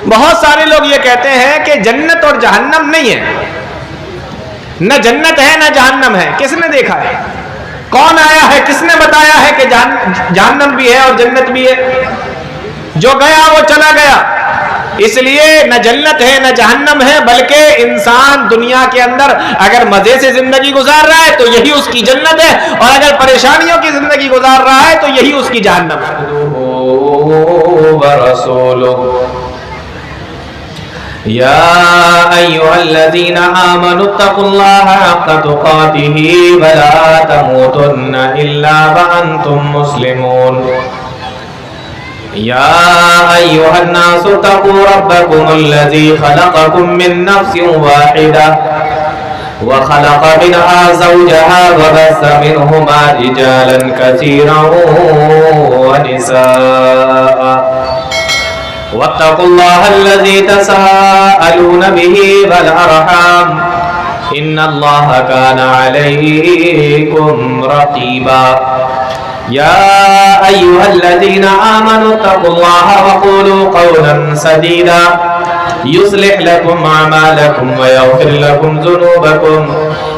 بہت سارے لوگ یہ کہتے ہیں کہ جنت اور جہنم نہیں ہے، نہ جنت ہے نہ جہنم ہے۔ کس نے دیکھا ہے؟ کون آیا ہے؟ کس نے بتایا ہے کہ جہنم بھی ہے اور جنت بھی ہے؟ جو گیا وہ چلا گیا۔ اس لیے نہ جنت ہے نہ جہنم ہے، بلکہ انسان دنیا کے اندر اگر مزے سے زندگی گزار رہا ہے تو یہی اس کی جنت ہے، اور اگر پریشانیوں کی زندگی گزار رہا ہے تو یہی اس کی جہنم ہے۔ يا أيها الذين آمنوا اتقوا الله حق تقاته ولا تموتن إلا وأنتم مسلمون يا أيها الناس اتقوا ربكم الذي خلقكم من نفس واحدة وخلق منها زوجها وبث منهما رجالا كثيرا ونساء واتقوا الله الذي تساءلون به والأرحام إن الله كان عليكم رقيبا يا أيها الذين آمنوا اتقوا الله وقولوا قولا سديدا يصلح لكم أعمالكم ويغفر لكم ذنوبكم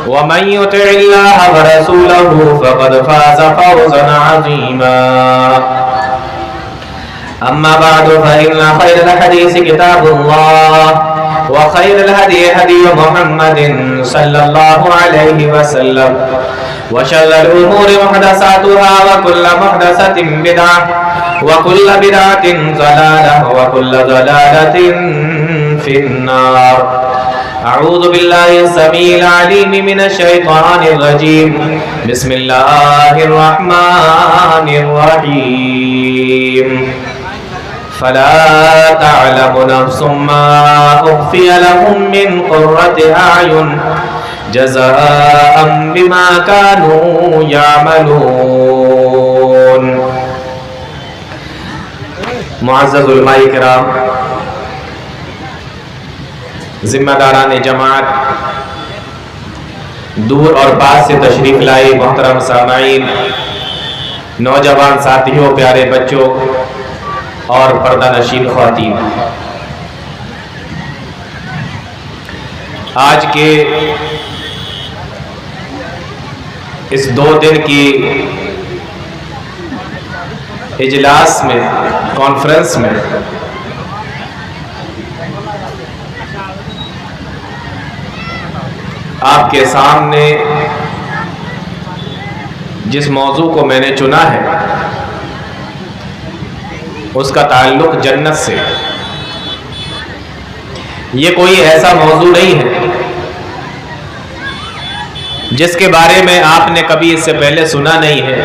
ومن يطع الله ورسوله فقد فاز فوزا عظيما أما بعد فإن خير الحديث كتاب الله وخير الهدي هدي محمد صلى الله عليه وسلم وشر الأمور محدثاتها وكل محدثة بدعة وكل بدعة ضلالة وكل ضلالة في النار أعوذ بالله السميع العليم من الشيطان الرجيم بسم الله الرحمن الرحيم فلا تعلم نفس ما أخفي لهم من قرة أعين جزاء بما كانوا يعملون۔ معزز علماء کرام، ذمہ داران جماعت، دور اور پاس سے تشریف لائے محترم سامعین، نوجوان ساتھیوں، پیارے بچوں اور پردہ نشین خواتین، آج کے اس 2 دن کی اجلاس میں، کانفرنس میں آپ کے سامنے جس موضوع کو میں نے چنا ہے اس کا تعلق جنت سے۔ یہ کوئی ایسا موضوع نہیں ہے جس کے بارے میں آپ نے کبھی اس سے پہلے سنا نہیں ہے،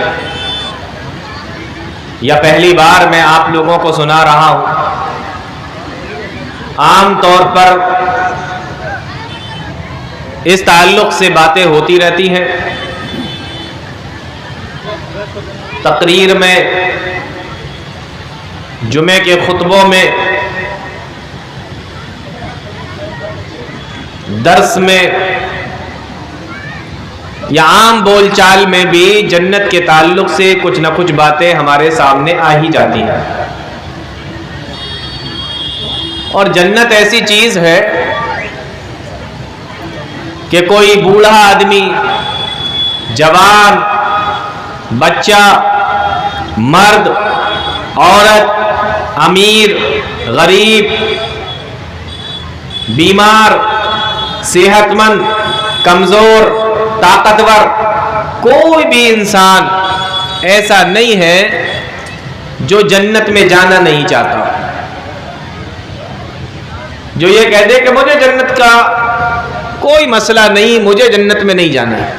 یا پہلی بار میں آپ لوگوں کو سنا رہا ہوں۔ عام طور پر اس تعلق سے باتیں ہوتی رہتی ہیں، تقریر میں، جمعے کے خطبوں میں، درس میں، یا عام بول چال میں بھی جنت کے تعلق سے کچھ نہ کچھ باتیں ہمارے سامنے آ ہی جاتی ہیں۔ اور جنت ایسی چیز ہے کہ کوئی بوڑھا آدمی، جوان، بچہ، مرد، عورت، امیر، غریب، بیمار، صحت مند، کمزور، طاقتور، کوئی بھی انسان ایسا نہیں ہے جو جنت میں جانا نہیں چاہتا، جو یہ کہہ دے کہ مجھے جنت کا کوئی مسئلہ نہیں، مجھے جنت میں نہیں جانا ہے،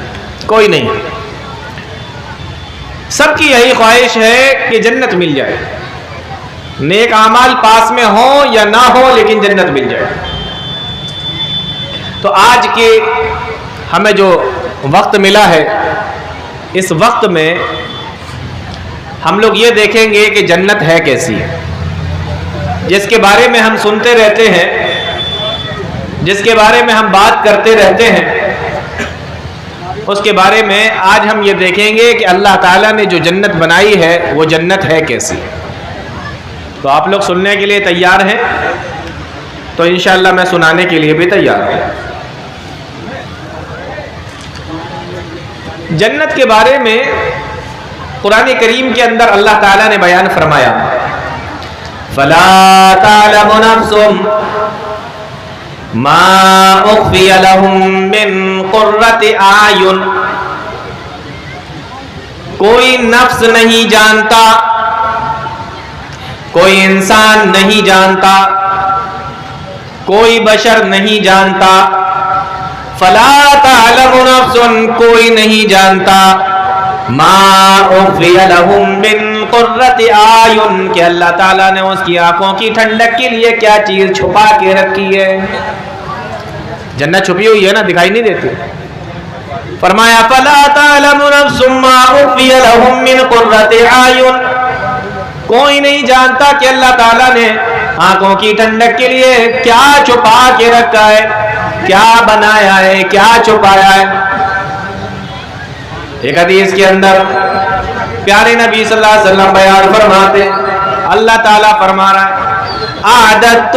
کوئی نہیں۔ سب کی یہی خواہش ہے کہ جنت مل جائے، نیک اعمال پاس میں ہوں یا نہ ہو لیکن جنت مل جائے۔ تو آج کے ہمیں جو وقت ملا ہے، اس وقت میں ہم لوگ یہ دیکھیں گے کہ جنت ہے کیسی ہے، جس کے بارے میں ہم سنتے رہتے ہیں، جس کے بارے میں ہم بات کرتے رہتے ہیں، اس کے بارے میں آج ہم یہ دیکھیں گے کہ اللہ تعالیٰ نے جو جنت بنائی ہے وہ جنت ہے کیسی۔ تو آپ لوگ سننے کے لیے تیار ہیں؟ تو انشاءاللہ میں سنانے کے لیے بھی تیار ہوں. جنت کے بارے میں قرآن کریم کے اندر اللہ تعالیٰ نے بیان فرمایا فَلَا تَعْلَمُ نَفْسٌ مَا أُخْفِيَ لَهُم مِّن قُرَّةِ أَعْيُنٍ. کوئی نفس نہیں جانتا، کوئی انسان نہیں جانتا، کوئی بشر نہیں جانتا. فَلَا تَعْلَمُ نَفْسٌ کوئی نہیں جانتا مَا أُخْفِيَ لَهُم مِّن قُرَّةِ أَعْيُنٍ کہ اللہ تعالیٰ نے اس کی آنکھوں کی ٹھنڈک کے لیے کیا چیز چھپا کے رکھی ہے. جنت چھپی ہوئی ہے نا، دکھائی نہیں دیتی. فرمایا فَلَا تَعْلَمُ نَفْسٌ مَّا أُخْفِيَ لَهُم مِّن قُرَّةِ أَعْيُنٍ کوئی نہیں جانتا کہ اللہ تعالیٰ نے آنکھوں کی ٹھنڈک کے لیے کیا چھپا کے رکھا ہے، کیا بنایا ہے، کیا چھپایا ہے. ایک حدیث کے اندر پیارے نبی صلی اللہ علیہ وسلم بیان فرماتے، اللہ تعالیٰ فرما رہا ہے اعددت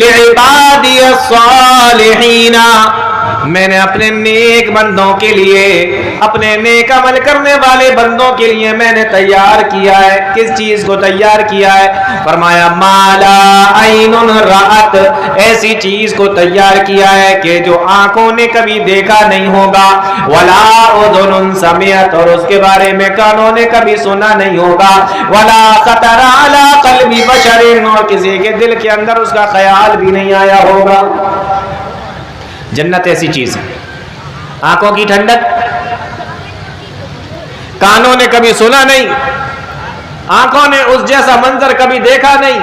لعبادی الصالحین، میں نے اپنے نیک بندوں کے لیے، اپنے نیک عمل کرنے والے بندوں کے لیے میں نے تیار کیا ہے. کس چیز کو تیار کیا ہے؟ فرمایا ما لا عین رأت، ایسی چیز کو تیار کیا ہے کہ جو آنکھوں نے کبھی دیکھا نہیں ہوگا، ولا اذن سمعت، اور اس کے بارے میں کانوں نے کبھی سنا نہیں ہوگا، ولا خطر علی قلب بشر، اور کسی کے دل کے اندر اس کا خیال بھی نہیں آیا ہوگا. جنت ایسی چیز ہے، آنکھوں کی ٹھنڈک، کانوں نے کبھی سنا نہیں، آنکھوں نے اس جیسا منظر کبھی دیکھا نہیں،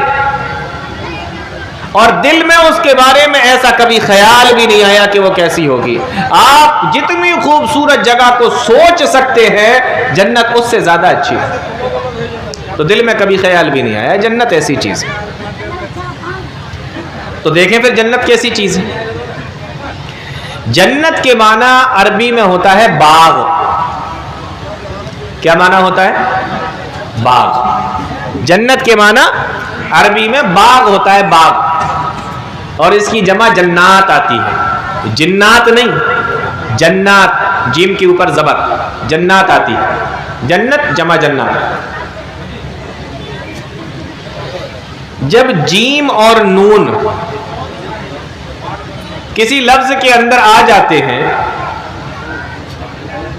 اور دل میں اس کے بارے میں ایسا کبھی خیال بھی نہیں آیا کہ وہ کیسی ہوگی. آپ جتنی خوبصورت جگہ کو سوچ سکتے ہیں، جنت اس سے زیادہ اچھی ہے، تو دل میں کبھی خیال بھی نہیں آیا. جنت ایسی چیز ہے. تو دیکھیں پھر جنت کیسی چیز ہے. جنت کے معنی عربی میں ہوتا ہے باغ. کیا معنی ہوتا ہے؟ باغ. جنت کے معنی عربی میں باغ ہوتا ہے، باغ. اور اس کی جمع جنات آتی ہے، جنات نہیں، جنات، جیم کے اوپر زبر، جنات آتی ہے. جنت جمع جنات. جب جیم اور نون کسی لفظ کے اندر آ جاتے ہیں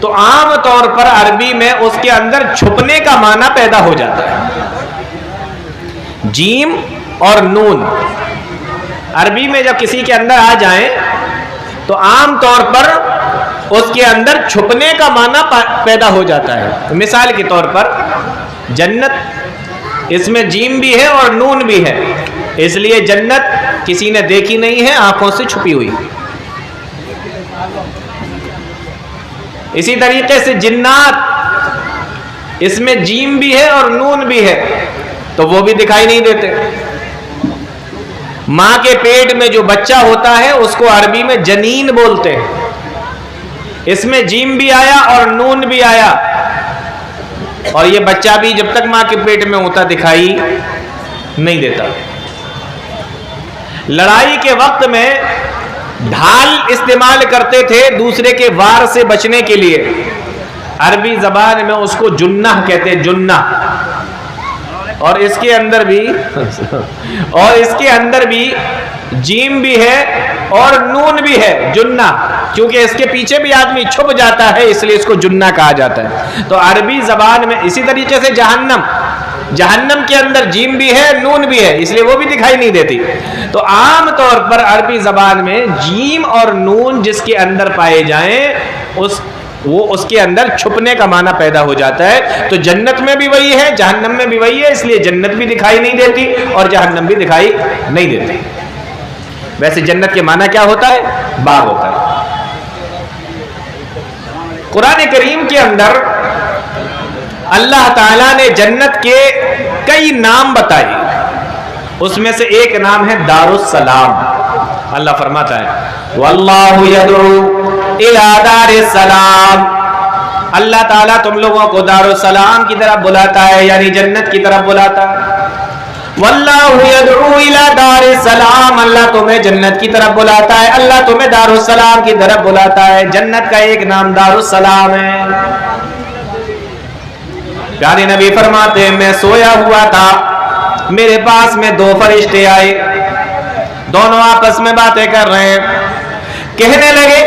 تو عام طور پر عربی میں اس کے اندر چھپنے کا معنی پیدا ہو جاتا ہے. جیم اور نون عربی میں جب کسی کے اندر آ جائیں تو عام طور پر اس کے اندر چھپنے کا معنی پیدا ہو جاتا ہے. مثال کے طور پر جنت، اس میں جیم بھی ہے اور نون بھی ہے، اس لیے جنت کسی نے دیکھی نہیں ہے، آنکھوں سے چھپی ہوئی. اسی طریقے سے جنات، اس میں جیم بھی ہے اور نون بھی ہے، تو وہ بھی دکھائی نہیں دیتے. ماں کے پیٹ میں جو بچہ ہوتا ہے اس کو عربی میں جنین بولتے ہیں. اس میں جیم بھی آیا اور نون بھی آیا، اور یہ بچہ بھی جب تک ماں کے پیٹ میں ہوتا دکھائی نہیں دیتا. لڑائی کے وقت میں ڈھال استعمال کرتے تھے دوسرے کے وار سے بچنے کے لیے. عربی زبان میں اس کو جنہ کہتے ہیں، جنہ. اور اس کے اندر بھی جیم بھی ہے اور نون بھی ہے، جنہ. کیونکہ اس کے پیچھے بھی آدمی چھپ جاتا ہے، اس لیے اس کو جنہ کہا جاتا ہے. تو عربی زبان میں اسی طریقے سے جہنم کے اندر جیم بھی ہے، نون بھی ہے، اس لیے وہ بھی دکھائی نہیں دیتی. تو عام طور پر عربی زبان میں جیم اور نون جس کے اندر پائے جائیں اس کے اندر چھپنے کا معنی پیدا ہو جاتا ہے. تو جنت میں بھی وہی ہے، جہنم میں بھی وہی ہے، اس لیے جنت بھی دکھائی نہیں دیتی اور جہنم بھی دکھائی نہیں دیتی. ویسے جنت کے معنی کیا ہوتا ہے؟ باغ ہوتا ہے. قرآن کریم کے اندر اللہ تعالیٰ نے جنت کے کئی نام بتائے، اس میں سے ایک نام ہے دار السلام. اللہ فرماتا ہے واللہ یدعو الی دار السلام، اللہ تعالیٰ تم لوگوں کو دار السلام کی طرف بلاتا ہے، یعنی جنت کی طرف بلاتا ہے. واللہ یدعو الی دار السلام، सलाम, अल्लाह तुम्हें जन्नत की तरफ बुलाता है, अल्लाह तुम्हें दारुस्सलाम की तरफ बुलाता है। जन्नत का एक नाम दारुस्सलाम है। प्यारे नबी फरमाते हैं, मैं सोया हुआ था, मेरे पास में दो फरिश्ते आए, दोनों आपस में बातें कर रहे हैं। कहने लगे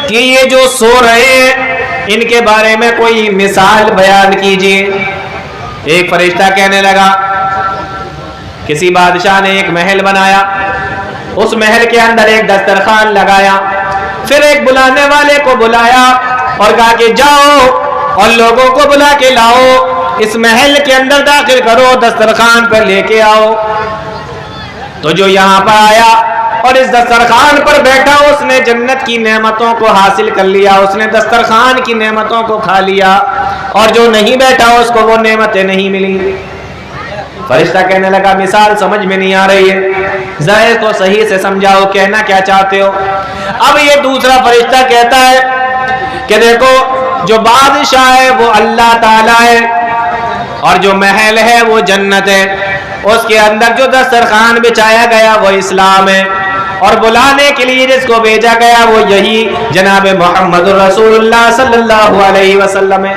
कि ये जो सो रहे हैं इनके बारे में कोई मिसाल बयान कीजिए। एक फरिश्ता कहने लगा, किसी बादशाह ने एक महल बनाया, उस महल के अंदर एक दस्तरखान लगाया, फिर एक बुलाने वाले को बुलाया और कहा कि जाओ और लोगों को बुला के लाओ, इस महल के अंदर दाखिल करो, दस्तरखान पर लेके आओ। तो जो यहाँ पर आया और इस दस्तरखान पर बैठा, उसने जन्नत की नेमतों को हासिल कर लिया, उसने दस्तरखान की नेमतों को खा लिया, और जो नहीं बैठा उसको वो नेमतें नहीं मिली। फरिश्ता कहने लगा, मिसाल समझ में नहीं आ रही है, ज़रा तो सही से समझाओ, कहना क्या चाहते हो। अब ये दूसरा फरिश्ता कहता है कि देखो, जो बादशाह है वो अल्लाह ताला है, और जो महल है वो जन्नत है, उसके अंदर जो दस्तरखान बिछाया गया वो इस्लाम है, और बुलाने के लिए जिसको भेजा गया वो यही जनाब मोहम्मद रसूलुल्लाह सल्लल्लाहु अलैहि वसल्लम है।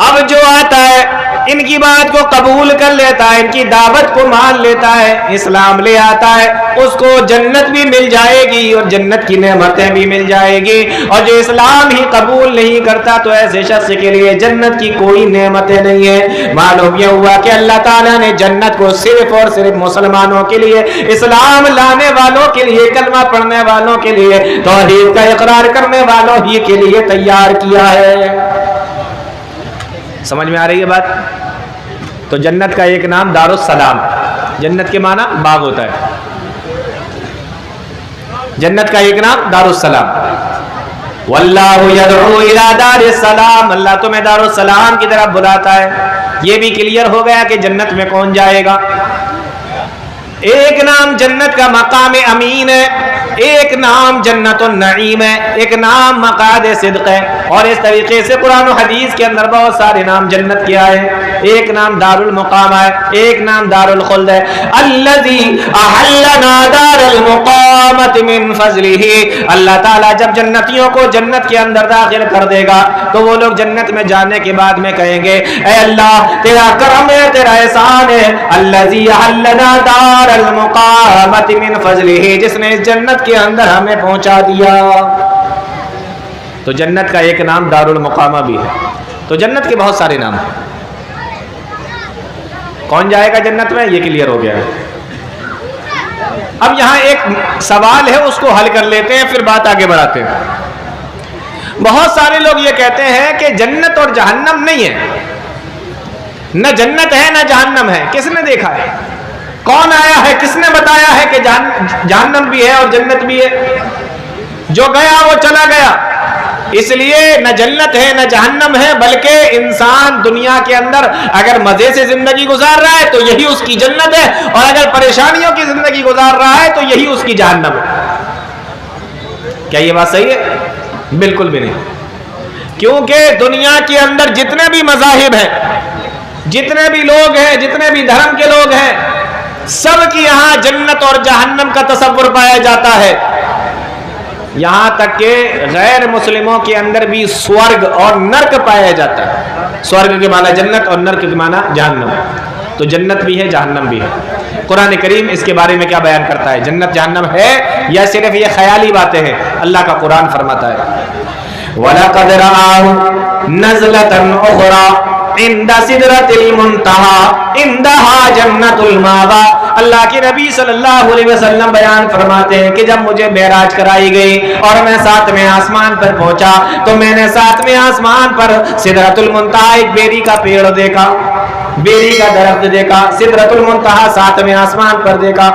अब जो आता है इनकी बात को कबूल कर लेता है, इनकी दावत को मान लेता है, इस्लाम ले आता है, उसको जन्नत भी मिल जाएगी और जन्नत की नेमतें भी मिल जाएगी। और जो इस्लाम ही कबूल नहीं करता तो ऐसे शख्स के लिए जन्नत की कोई नेमतें नहीं है। मालूम यह हुआ कि अल्लाह ताला ने जन्नत को सिर्फ और सिर्फ मुसलमानों के लिए, इस्लाम लाने वालों के लिए, कलमा पढ़ने वालों के लिए, तौहीद का इकरार करने वालों ही के लिए तैयार किया है। समझ में आ रही है बात? तो जन्नत का एक नाम दारुस्सलाम, जन्नत के माना बाग होता है, जन्नत का एक नाम दारुस्सलाम। वल्लाहु यदउ इला दारिस्सलाम, अल्लाह तुम्हें दारुस्सलाम की तरफ बुलाता है। ये भी क्लियर हो गया कि जन्नत में कौन जाएगा। एक नाम जन्नत का मकाम अमीन है, एक नाम जन्नतुन नईम है, एक नाम मकाद सिद्क है। और इस तरीके से कुरान और हदीस के अंदर बहुत सारे नाम जन्नत के आए हैं। एक नाम दारुल मुकाम है, एक नाम दारुल खुल्द है। अल्लज़ी अहल्लना दारुल मुकामत मिन फज़लिही, अल्लाह ताला जब जन्नतियों को जन्नत के अंदर दाखिल कर देगा तो वो लोग जन्नत में जाने के बाद में कहेंगे, ऐ अल्लाह तेरा करम है, तेरा एहसान है। अल्लज़ी अहल्लना दारुल मुकामत मिन फज़लिही, जिसने इस जन्नत के अंदर हमें पहुंचा दिया। तो जन्नत का एक नाम दारुल मुकामा भी है। तो जन्नत के बहुत सारे नाम हैं। कौन जाएगा जन्नत में, ये क्लियर हो गया है। अब यहां एक सवाल है, उसको हल कर लेते हैं, फिर बात आगे बढ़ाते हैं। बहुत सारे लोग ये कहते हैं कि जन्नत और जहन्नम नहीं है, न जन्नत है न जहन्नम है। किसने देखा है? कौन आया है? किसने बताया है कि जहन्नम भी है और जन्नत भी है? जो गया वो चला गया। इसलिए न जन्नत है न जहन्नम है, बल्कि इंसान दुनिया के अंदर अगर मजे से जिंदगी गुजार रहा है तो यही उसकी जन्नत है, और अगर परेशानियों की जिंदगी गुजार रहा है तो यही उसकी जहन्नम है। क्या ये बात सही है? बिल्कुल भी नहीं। क्योंकि दुनिया के अंदर जितने भी मज़ाहिब हैं, जितने भी लोग हैं, जितने भी धर्म के लोग हैं, सब की यहां जन्नत और जहन्नम का तसव्वुर पाया जाता है। यहां तक कि गैर मुस्लिमों के अंदर भी स्वर्ग और नर्क पाया जाता है। स्वर्ग के माना जन्नत और नर्क के माना जहन्नम। तो जन्नत भी है, जहन्नम भी है। कुरान करीम इसके बारे में क्या बयान करता है? जन्नत जहन्नम है या सिर्फ ये ख्याली बातें हैं? अल्लाह का कुरान फरमाता है, वलक़द रआहु नज़लतन उख़रा इंदा सिदरतिल मुंतहा इंदहा जन्नतुल मावा। अल्लाह के नबी सल्लल्लाहु अलैहि वसल्लम बयान फरमाते हैं कि जब मुझे मेराज कराई गई और मैं 7वें आसमान पर पहुंचा तो मैंने 7वें आसमान पर सिदरतुल मुंतहा, एक बेरी का पेड़ देखा, बेरी का दरख्त देखा। सिदरतुल मुंतहा 7वें आसमान पर देखा।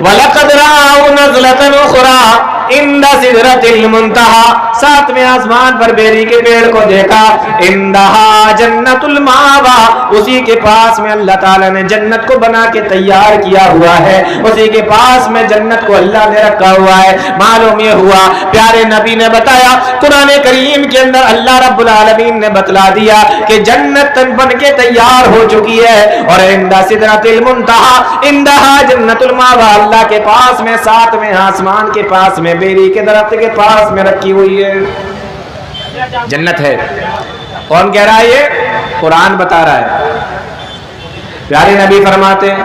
वलक़द रआहु नज़लतन उख़रा इंदा सिदरतिल मुंतहा, 7वें आसमान पर बेरी के पेड़ को देखा। इंदहा जन्नतुल मावा, उसी के पास में अल्लाह ताला ने जन्नत को बना के तैयार किया हुआ है, उसी के पास में जन्नत को अल्लाह ने रखा हुआ है। मालूम ये हुआ, प्यारे नबी ने बताया, कुरान करीम के अंदर अल्लाह रब्बुल आलमीन ने बतला दिया कि जन्नत बन के तैयार हो चुकी है। और इंदा सिदरतिल मुंतहा इंदहा जन्नतुल मावा, अल्लाह के पास में 7वें आसमान के पास में बेरी के दरख्त के पास में रखी हुई है। जन्नत है। कौन कह रहा है ये? कुरान बता रहा है। प्यारे नबी फरमाते हैं,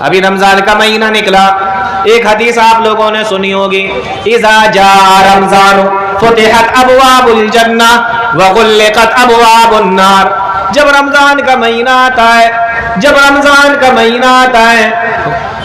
अभी रमजान का महीना निकला, एक हदीस आप लोगों ने सुनी होगी, इज़ा जा रमजान फुतिहत अबवाबुल जन्ना व गुल्लिकत अबवाबुन नार। जब रमजान का महीना आता है, जब रमजान का महीना आता है,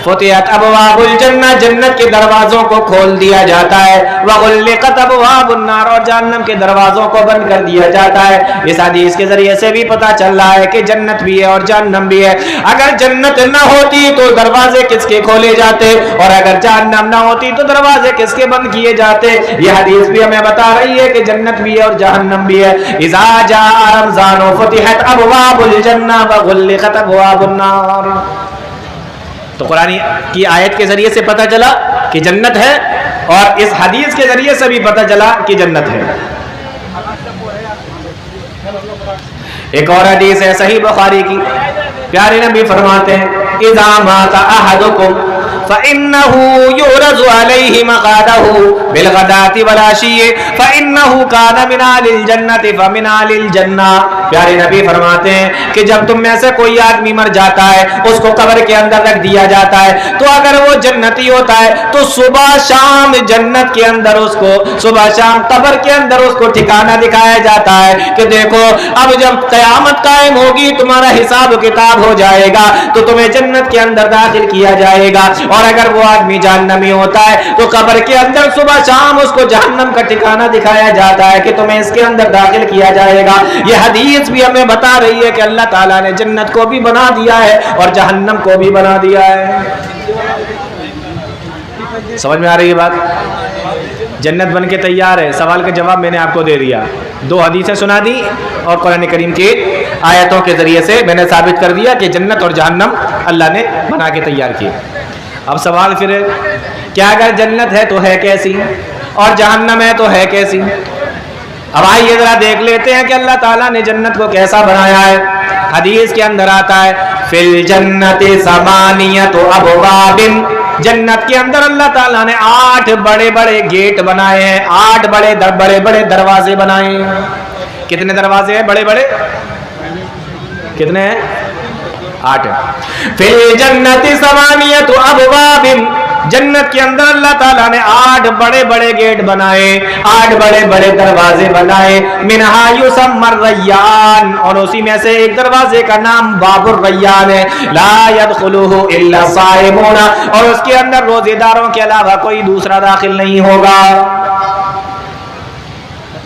फुतिहत अबवाबुल जन्ना, जन्नत के दरवाजों को खोल दिया जाता है, व गुल्लिकत अबवाबुन नार, और जहन्नम के दरवाजों को बंद कर दिया जाता है। इस हदीस के जरिए से भी पता चल रहा है कि जन्नत भी है और जहन्नम भी है। अगर जन्नत न होती तो दरवाजे किसके खोले जाते, और अगर जहन्नम न होती तो दरवाजे किसके बंद किए जाते। यह हदीस भी हमें बता रही है कि जन्नत भी है और जहन्नम भी है। इज़ा जा रमज़ान फुतिहत अबवाबुल जन्ना व गुल्लिकत अबवाबुन नार। तो कुरान की आयत के जरिए से पता चला कि जन्नत है, और इस हदीस के जरिए से भी पता चला कि जन्नत है। एक और हदीस है सही बुखारी की, प्यारे नबी फरमाते हैं, इज़ा माता अहदुकुम फ़इन्नहु युरज़ु अलैहि मक़ादहु बिलग़दाति वल अशिय्यि फ़इन्नहु कान मिन अहलिल जन्नति फ़मिन अहलिल जन्ना। प्यारे नबी फरमाते हैं कि जब तुम में से कोई आदमी मर जाता है, उसको कब्र के अंदर रख दिया जाता है, तो अगर वो जन्नती होता है तो सुबह शाम जन्नत के अंदर उसको, सुबह शाम कब्र के अंदर उसको ठिकाना दिखाया जाता है कि देखो अब जब क़यामत कायम होगी, तुम्हारा हिसाब किताब हो जाएगा, तो तुम्हें जन्नत के अंदर दाखिल किया जाएगा। और अगर वो आदमी जहन्नमी होता है तो कब्र के अंदर सुबह शाम उसको जहन्नम का ठिकाना दिखाया जाता है कि तुम्हें इसके अंदर दाखिल किया जाएगा। यह हदीस भी हमें बता रही है कि अल्लाह ताला ने जन्नत को भी बना दिया है और जहन्नम को भी बना दिया है। समझ में आ रही है बात? जन्नत बन के तैयार है। सवाल का जवाब मैंने आपको दे दिया, 2 हदीसें सुना दी और कुरान करीम की आयतों के जरिए से मैंने साबित कर दिया कि जन्नत और जहन्नम अल्लाह ने बना के तैयार की। अब सवाल फिर क्या, अगर जन्नत है तो है कैसी, और जहन्नम है तो है कैसी? अब आइए जरा देख लेते हैं कि अल्लाह ताला ने जन्नत को कैसा बनाया है। हदीस के अंदर आता है, फिल जन्नति समानियतु अबवाबिन, जन्नत के अंदर अल्लाह ताला ने 8 बड़े बड़े गेट बनाए हैं, 8 बड़े बड़े दरवाजे बनाए हैं। कितने दरवाजे हैं बड़े बड़े? कितने हैं? 8। फिल जन्नति समानियतु अबवाबिन, जन्नत के अंदर अल्लाह ताला ने 8 बड़े बड़े गेट बनाए, 8 बड़े बड़े दरवाजे बनाए। मिनहा युसम्मर रय्यान, और उसी में से एक दरवाजे का नाम बाबुर रय्यान है। ला यदखुलुहु इल्ला साइमून, और उसके अंदर रोजेदारों के अलावा कोई दूसरा दाखिल नहीं होगा।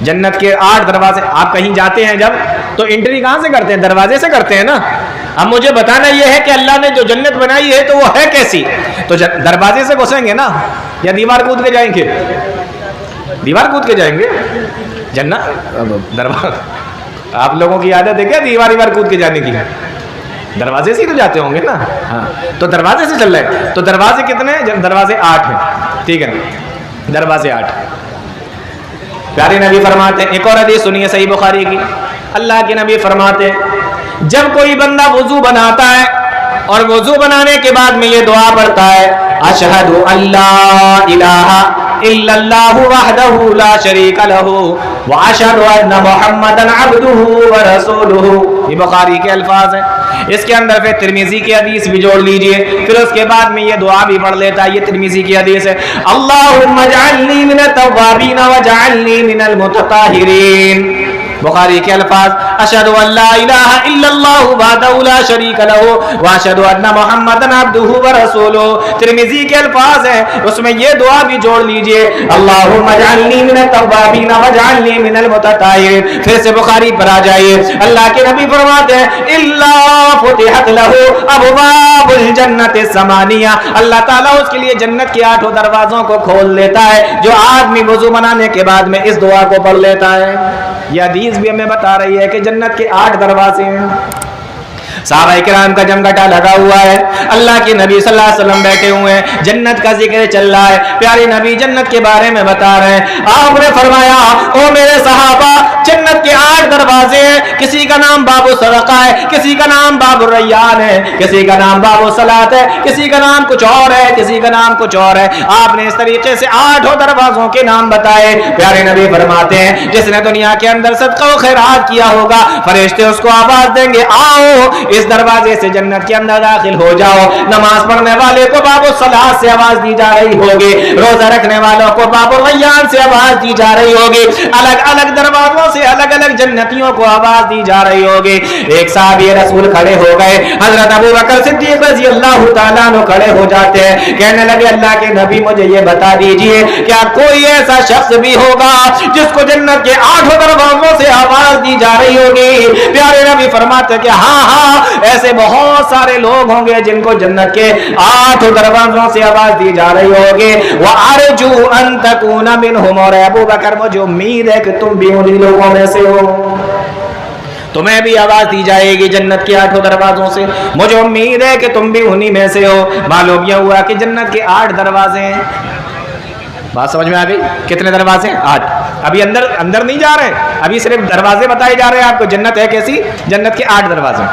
जन्नत के 8 दरवाजे। आप कहीं जाते हैं जब, तो एंट्री कहां से करते हैं? दरवाजे से करते हैं ना। अब मुझे बताना यह है कि अल्लाह ने जो जन्नत बनाई है तो वो है कैसी? तो दरवाजे से घुसेंगे ना, या दीवार कूद के जाएंगे? दीवार कूद के जाएंगे जन्नत। दरवाजा आप लोगों की आदत है क्या दीवार कूद के जाने की? दरवाजे से ही तो जाते होंगे ना। हाँ, तो दरवाजे से चल रहे हैं। तो दरवाजे कितने हैं? दरवाजे 8 हैं, ठीक है, दरवाजे 8। प्यारे नबी फरमाते हैं, एक और हदीस सुनिए सही बुखारी की, अल्लाह के नबी फरमाते हैं, जब कोई बंदा वुजू बनाता है और वुजू बनाने के बाद में ये दुआ पढ़ता है, अशहदु अल्ला इलाहा इल्लल्लाहु वहदहु ला शरीका लहू व अशहदु अन्ना मुहम्मदन अब्दुहु व रसूलुहु, ये बुखारी के अल्फाज हैं। इसके अंदर फिर तिरमिजी की हदीस भी जोड़ लीजिए, फिर उसके बाद में ये दुआ भी पढ़ लेता है। ये तिरमिजी की हदीस है, अल्लाहुम्मा जअलनी मिनत तव्वाबीन व जअलनी मिनल मुतताहिरीन। बुखारी के अल्फाज, अशहदु अल्ला इलाहा इल्लल्लाहु वहदहु ला शरीका लहू व अशहदु अन्ना मुहम्मदन अब्दुहु व रसूलुहु। तिरमिजी के अल्फाज हैं, उसमें ये दुआ भी जोड़ लीजिए, अल्लाहुम्मा जअलनी मिनत तव्वाबीन व जअलनी मिनल मुतताहिरीन। फिर से बुखारी पर आ जाइए, अल्लाह के नबी फरमाते हैं, इल्ला फुतिहत लहू अबवाबुल जन्नति समानिया, अल्लाह ताला उसके लिए जन्नत के 8 दरवाजों को खोल लेता है, जो आदमी वुजू बनाने के बाद में इस दुआ को पढ़ लेता है। यह हदीस भी हमें बता रही है कि जन्नत के 8 दरवाजे हैं। صحابہ کرام کا جمگٹا لگا ہوا ہے, اللہ کے نبی صلی اللہ علیہ وسلم بیٹھے ہوئے ہیں, جنت کا ذکر چل رہا ہے, پیارے نبی جنت کے بارے میں بتا رہے ہیں. آپ نے فرمایا او میرے صحابہ جنت کے 8 دروازے ہیں, کسی کا نام باب الصدقہ ہے, کسی کا نام باب الریان ہے, کسی کا نام باب الصلاۃ ہے, کسی کا نام کچھ اور ہے, کسی کا نام کچھ اور ہے. آپ نے اس طریقے سے 8 دروازوں کے نام بتائے. پیارے نبی فرماتے ہیں جس نے دنیا کے اندر صدقہ و خیرات کیا ہوگا فرشتے اس کو آواز دیں گے آؤ اس دروازے سے جنت کے اندر داخل ہو جاؤ. نماز پڑھنے والے کو باب الصلاۃ سے آواز دی جا رہی ہوگی, روزہ رکھنے والوں کو باب الریان سے آواز دی جا رہی ہوگی, الگ الگ دروازوں سے الگ الگ جنتیوں کو آواز دی جا رہی ہوگی. ایک صحابی رسول کھڑے ہو گئے, حضرت ابو بکر صدیق رضی اللہ تعالیٰ عنہ کھڑے ہو جاتے ہیں, کہنے لگے اللہ کے نبی مجھے یہ بتا دیجئے کیا کوئی ایسا شخص بھی ہوگا جس کو جنت کے 8 دروازوں سے آواز دی جا رہی ہوگی؟ پیارے نبی فرماتے کہ ہاں ایسے بہت سارے لوگ ہوں گے جن کو جنت کے 8 دروازوں سے آواز دی جا رہی ہوگی. وَأَرْجُو أَن تَكُونَ مِنْهُمْ, اور ابو بکر مجھے امید ہے کہ تم بھی انہی لوگوں میں سے ہو, تمہیں بھی آواز دی جائے گی جنت کے 8 دروازوں سے. مجھے امید ہے کہ تم بھی انہی میں سے ہو. معلوم یہ ہوا کہ جنت کے 8 دروازے ہیں. بات سمجھ میں آ گئی؟ کتنے دروازے ہیں؟ 8. ابھی اندر نہیں جا رہے, ابھی صرف دروازے بتائے جا رہے ہیں آپ کو. جنت ہے کیسی؟ جنت کے 8 دروازے.